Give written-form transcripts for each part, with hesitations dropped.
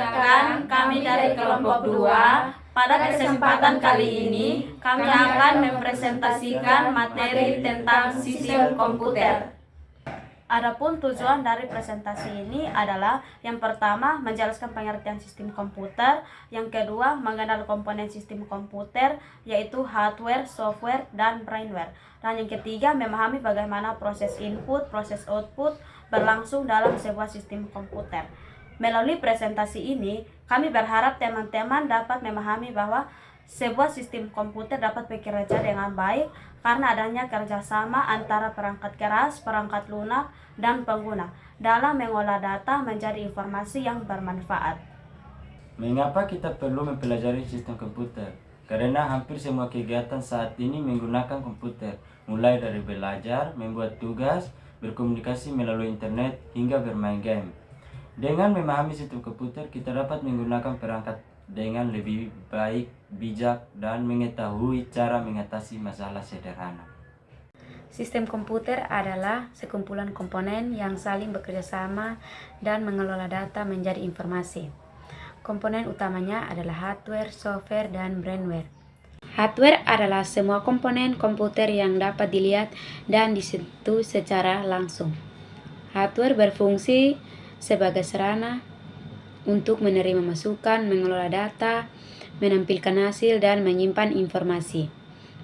Perkenalkan, kami dari kelompok 2. Pada kesempatan kali ini, kami akan mempresentasikan materi tentang sistem komputer. Adapun tujuan dari presentasi ini adalah yang pertama menjelaskan pengertian sistem komputer, yang kedua mengenal komponen sistem komputer yaitu hardware, software, dan brainware, dan yang ketiga memahami bagaimana proses input, proses output berlangsung dalam sebuah sistem komputer. Melalui presentasi ini, kami berharap teman-teman dapat memahami bahwa sebuah sistem komputer dapat bekerja dengan baik karena adanya kerjasama antara perangkat keras, perangkat lunak, dan pengguna dalam mengolah data menjadi informasi yang bermanfaat. Mengapa kita perlu mempelajari sistem komputer? Karena hampir semua kegiatan saat ini menggunakan komputer, mulai dari belajar, membuat tugas, berkomunikasi melalui internet, hingga bermain game. Dengan memahami sistem komputer, kita dapat menggunakan perangkat dengan lebih baik, bijak, dan mengetahui cara mengatasi masalah sederhana. Sistem komputer adalah sekumpulan komponen yang saling bekerja sama dan mengelola data menjadi informasi. Komponen utamanya adalah hardware, software, dan brainware. Hardware adalah semua komponen komputer yang dapat dilihat dan disentuh secara langsung. Hardware berfungsi sebagai sarana untuk menerima masukan, mengelola data, menampilkan hasil, dan menyimpan informasi.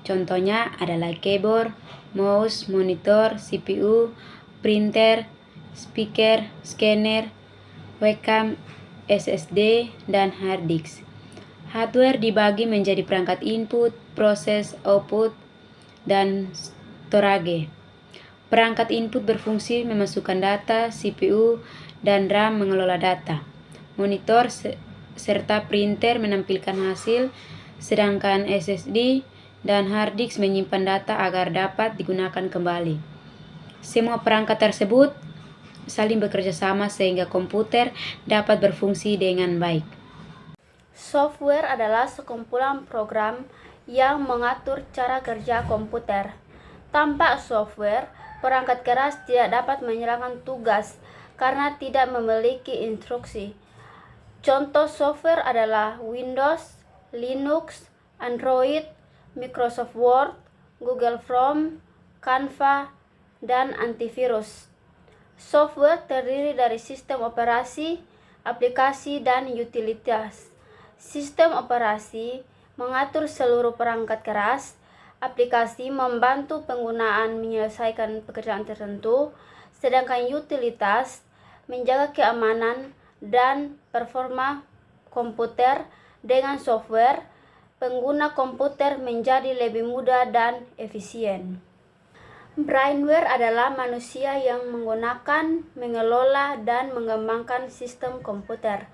Contohnya adalah keyboard, mouse, monitor, CPU, printer, speaker, scanner, webcam, SSD, dan hard disk. Hardware dibagi menjadi perangkat input, proses, output, dan storage. Perangkat input berfungsi memasukkan data, CPU, dan RAM mengelola data. Monitor serta printer menampilkan hasil, sedangkan SSD dan hard disk menyimpan data agar dapat digunakan kembali. Semua perangkat tersebut saling bekerja sama sehingga komputer dapat berfungsi dengan baik. Software adalah sekumpulan program yang mengatur cara kerja komputer. Tanpa software, perangkat keras tidak dapat menjalankan tugas karena tidak memiliki instruksi. Contoh software adalah Windows, Linux, Android, Microsoft Word, Google Chrome, Canva, dan antivirus. Software terdiri dari sistem operasi, aplikasi, dan utilitas. Sistem operasi mengatur seluruh perangkat keras, aplikasi membantu penggunaan menyelesaikan pekerjaan tertentu, sedangkan utilitas menjaga keamanan dan performa komputer. Dengan software, pengguna komputer menjadi lebih mudah dan efisien. Brainware adalah manusia yang menggunakan, mengelola, dan mengembangkan sistem komputer.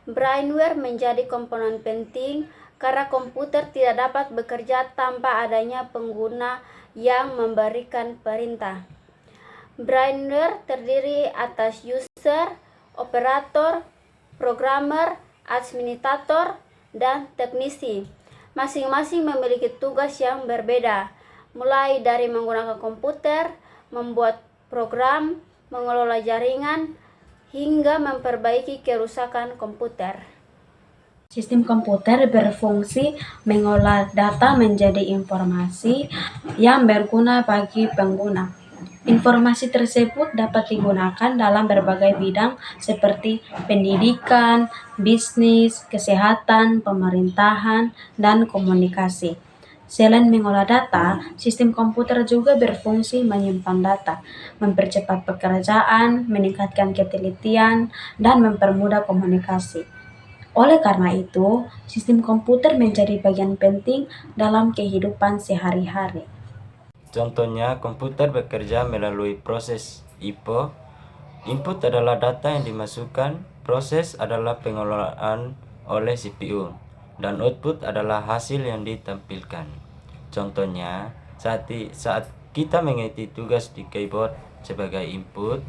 Brainware menjadi komponen penting karena komputer tidak dapat bekerja tanpa adanya pengguna yang memberikan perintah. Brainware terdiri atas user, operator, programmer, administrator, dan teknisi. Masing-masing memiliki tugas yang berbeda, mulai dari menggunakan komputer, membuat program, mengelola jaringan, hingga memperbaiki kerusakan komputer. Sistem komputer berfungsi mengolah data menjadi informasi yang berguna bagi pengguna. Informasi tersebut dapat digunakan dalam berbagai bidang seperti pendidikan, bisnis, kesehatan, pemerintahan, dan komunikasi. Selain mengolah data, sistem komputer juga berfungsi menyimpan data, mempercepat pekerjaan, meningkatkan ketelitian, dan mempermudah komunikasi. Oleh karena itu, sistem komputer menjadi bagian penting dalam kehidupan sehari-hari. Contohnya, komputer bekerja melalui proses IPO. Input adalah data yang dimasukkan, proses adalah pengelolaan oleh CPU, dan output adalah hasil yang ditampilkan. Contohnya, saat kita mengetik tugas di keyboard sebagai input,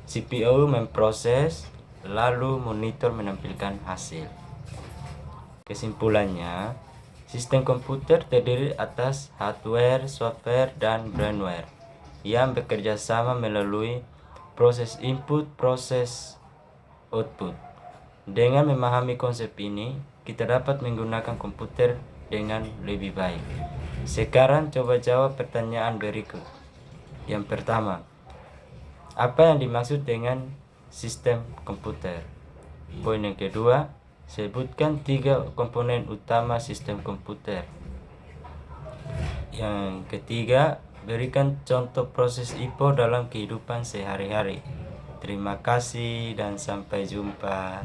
CPU memproses, lalu monitor menampilkan hasil. Kesimpulannya, sistem komputer terdiri atas hardware, software, dan brainware yang bekerja sama melalui proses input, proses output. Dengan memahami konsep ini, kita dapat menggunakan komputer dengan lebih baik. Sekarang coba jawab pertanyaan berikut. Yang pertama, apa yang dimaksud dengan sistem komputer? Poin yang kedua, sebutkan 3 komponen utama sistem komputer. Yang ketiga, berikan contoh proses IPO dalam kehidupan sehari-hari. Terima kasih dan sampai jumpa.